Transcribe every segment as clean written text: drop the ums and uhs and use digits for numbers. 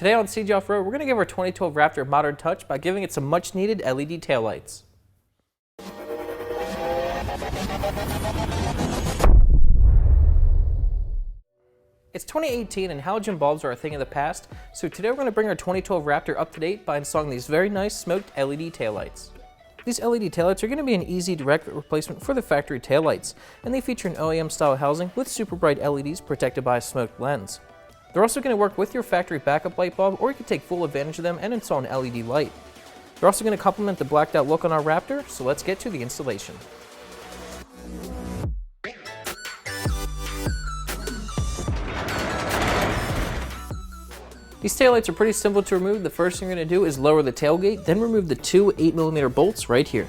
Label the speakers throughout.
Speaker 1: Today on CG Off-Road, we're going to give our 2012 Raptor a modern touch by giving it some much needed LED taillights. It's 2018 and halogen bulbs are a thing of the past, so today we're going to bring our 2012 Raptor up to date by installing these very nice smoked LED taillights. These LED taillights are going to be an easy direct replacement for the factory taillights, and they feature an OEM style housing with super bright LEDs protected by a smoked lens. They're also going to work with your factory backup light bulb, or you can take full advantage of them and install an LED light. They're also going to complement the blacked out look on our Raptor, so let's get to the installation. These taillights are pretty simple to remove. The first thing you're going to do is lower the tailgate, then remove the two 8mm bolts right here.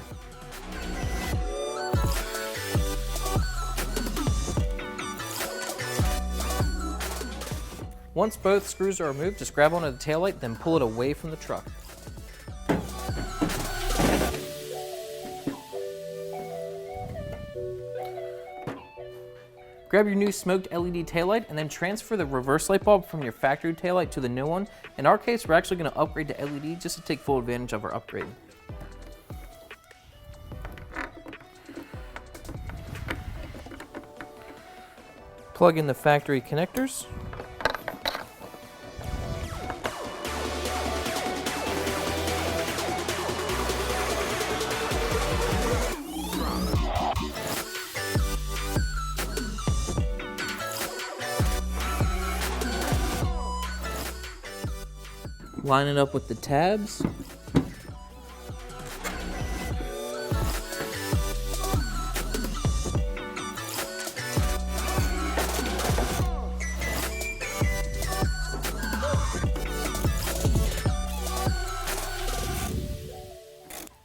Speaker 1: Once both screws are removed, just grab onto the taillight, then pull it away from the truck. Grab your new smoked LED taillight and then transfer the reverse light bulb from your factory taillight to the new one. In our case, we're actually going to upgrade to LED just to take full advantage of our upgrade. Plug in the factory connectors. Line it up with the tabs.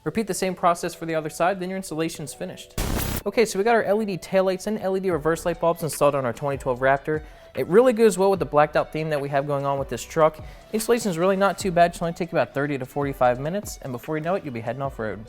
Speaker 1: Repeat the same process for the other side, then your installation is finished. Okay, so we got our LED taillights and LED reverse light bulbs installed on our 2012 Raptor. It really goes well with the blacked out theme that we have going on with this truck. Installation is really not too bad. It should only take about 30 to 45 minutes, and before you know it, you'll be heading off road.